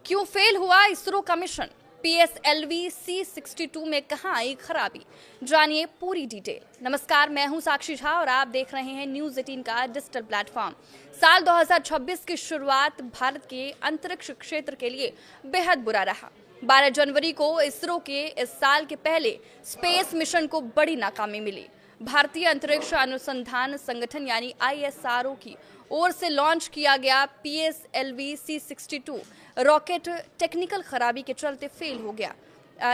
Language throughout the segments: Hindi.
क्यों फेल हुआ इसरो का मिशन? पीएसएलवी C62 में कहां आई खराबी? जानिए पूरी डिटेल। नमस्कार, मैं हूं साक्षी झा और आप देख रहे हैं न्यूज 18 का डिजिटल प्लेटफॉर्म। साल 2026 की शुरुआत भारत के अंतरिक्ष क्षेत्र के लिए बेहद बुरा रहा। 12 जनवरी को इसरो के इस साल के पहले स्पेस मिशन को बड़ी नाकामी मिली। भारतीय अंतरिक्ष अनुसंधान संगठन यानी ISRO की ओर से लॉन्च किया गया पीएसएलवी C62 रॉकेट टेक्निकल खराबी के चलते फेल हो गया।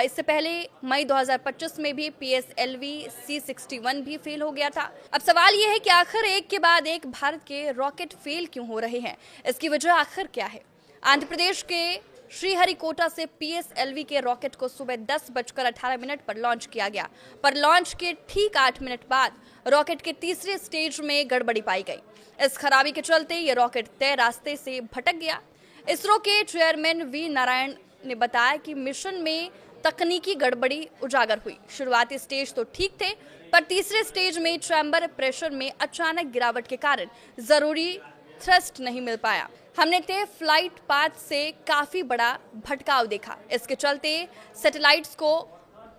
इससे पहले मई 2025 में भी पीएसएलवी C61 भी फेल हो गया था। अब सवाल यह है कि आखिर एक के बाद एक भारत के रॉकेट फेल क्यों हो रहे हैं? इसकी वजह आखिर क्या है? आंध्र प्रदेश के श्रीहरिकोटा से पीएसएलवी के रॉकेट को सुबह 10:18 पर लॉन्च किया गया, पर लॉन्च के ठीक 8 मिनट बाद रॉकेट के तीसरे स्टेज में गड़बड़ी पाई गई। इस खराबी के चलते ये रॉकेट तय रास्ते से भटक गया। इसरो के चेयरमैन वी नारायण ने बताया कि मिशन में तकनीकी गड़बड़ी उजागर हुई। शुरुआती स्टेज तो ठीक थे, पर तीसरे स्टेज में चैम्बर प्रेशर में अचानक गिरावट के कारण जरूरी थ्रस्ट नहीं मिल पाया। हमने तय फ्लाइट पाथ से काफी बड़ा भटकाव देखा। इसके चलते सैटेलाइट्स को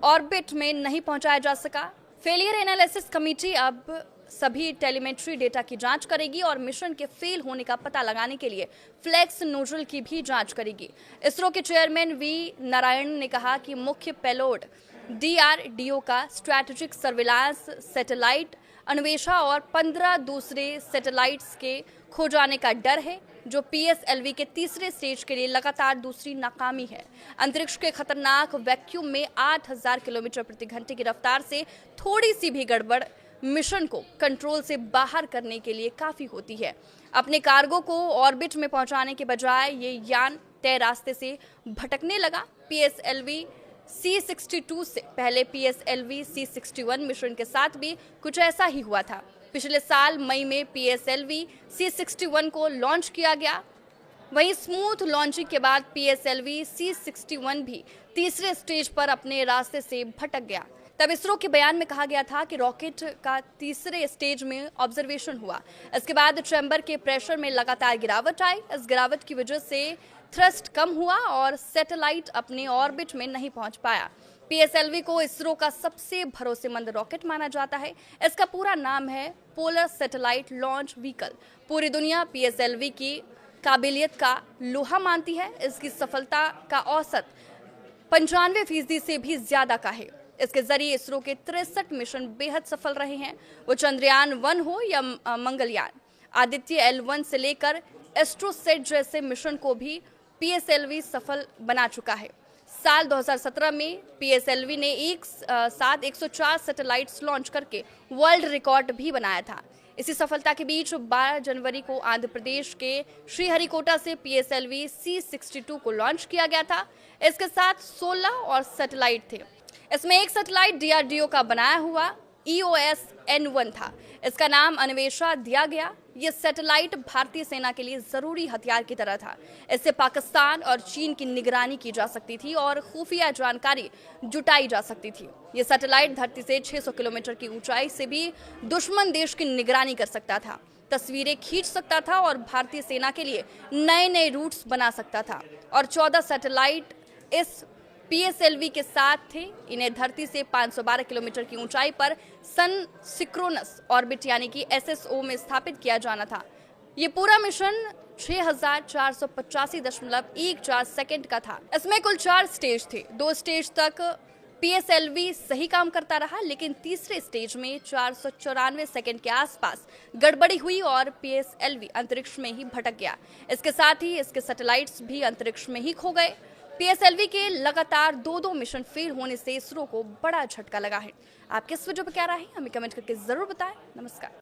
ऑर्बिट में नहीं पहुंचाया जा सका। फेलियर एनालिसिस कमेटी अब सभी टेलीमेट्री डेटा की जांच करेगी और मिशन के फेल होने का पता लगाने के लिए फ्लैक्स नोजल की भी जांच करेगी। इसरो के चेयरमैन वी नारायण ने कहा कि मुख्य पेलोड DRDO का स्ट्रैटेजिक सर्विलांस सैटेलाइट अन्वेषा और 15 दूसरे सैटेलाइट्स के खो जाने का डर है, जो पीएसएलवी के तीसरे स्टेज के लिए लगातार दूसरी नाकामी है। अंतरिक्ष के खतरनाक वैक्यूम में 8000 किलोमीटर प्रति घंटे की रफ्तार से थोड़ी सी भी गड़बड़ मिशन को कंट्रोल से बाहर करने के लिए काफी होती है। अपने कार्गो को ऑर्बिट में पहुंचाने के बजाय ये यान तय रास्ते से भटकने लगा। पीएसएलवी C62 से पहले पीएसएलवी C61 मिशन के साथ भी कुछ ऐसा ही हुआ था। पिछले साल मई में पीएसएलवी C61 को लॉन्च किया गया। वहीं स्मूथ लॉन्चिंग के बाद पीएसएलवी C61 भी तीसरे स्टेज पर अपने रास्ते से भटक गया। तब इसरो के बयान में कहा गया था कि रॉकेट का तीसरे स्टेज में ऑब्जर्वेशन हुआ। इसके बाद चैम्बर के प्रेशर में लगातार गिरावट आई। इस गिरावट की वजह से थ्रस्ट कम हुआ और सैटेलाइट अपने ऑर्बिट में नहीं पहुंच पाया। पीएसएलवी को इसरो का सबसे भरोसेमंद रॉकेट माना जाता है। इसका पूरा नाम है पोलर सैटेलाइट लॉन्च व्हीकल। पूरी दुनिया पीएसएलवी की काबिलियत का लोहा मानती है। इसकी सफलता का औसत 95% से भी ज्यादा का है। इसके जरिए इसरो के 63 मिशन बेहद सफल रहे हैं। वो चंद्रयान 1 हो या मंगलयान, आदित्य L1 से लेकर एस्ट्रोसेट जैसे मिशन को भी पीएसएलवी सफल बना चुका है। साल 2017 में पीएसएलवी ने एक साथ 104 सैटेलाइट्स लॉन्च करके वर्ल्ड रिकॉर्ड भी बनाया था। इसी सफलता के बीच 12 जनवरी को आंध्र प्रदेश के श्रीहरिकोटा से पीएसएलवी C62 को लॉन्च किया गया था। इसके साथ 16 और सैटेलाइट थे। इसमें एक सैटेलाइट DRDO का बनाया हुआ EOS N1 था। इसका नाम अन्वेषा दिया गया। यह सैटेलाइट भारतीय सेना के लिए जरूरी हथियार की तरह था। इससे पाकिस्तान और चीन की निगरानी की जा सकती थी और खुफिया जानकारी जुटाई जा सकती थी। यह सैटेलाइट धरती से 600 किलोमीटर की ऊंचाई से भी दुश्मन देश की निगरानी कर सकता था, तस्वीरें खींच सकता था और भारतीय सेना के लिए नए नए रूट्स बना सकता था। और 14 सैटेलाइट इस पीएसएलवी के साथ थे। इन्हें धरती से 512 किलोमीटर की ऊंचाई पर सन सिक्रोनस ऑर्बिट यानी कि SSO में स्थापित किया जाना था। ये पूरा मिशन 6485.14 सेकंड का था। इसमें कुल 4 स्टेज थे। 2 स्टेज तक पीएसएलवी सही काम करता रहा, लेकिन तीसरे स्टेज में 494 सेकंड के आसपास गड़बड़ी हुई और पीएसएलवी अंतरिक्ष में ही भटक गया। इसके साथ ही इसके सैटेलाइट्स भी अंतरिक्ष में ही खो गए। पीएसएलवी के लगातार 2 मिशन फेल होने से इसरो को बड़ा झटका लगा है। आपके इस वीडियो पर क्या राय है, हमें कमेंट करके जरूर बताएं। नमस्कार।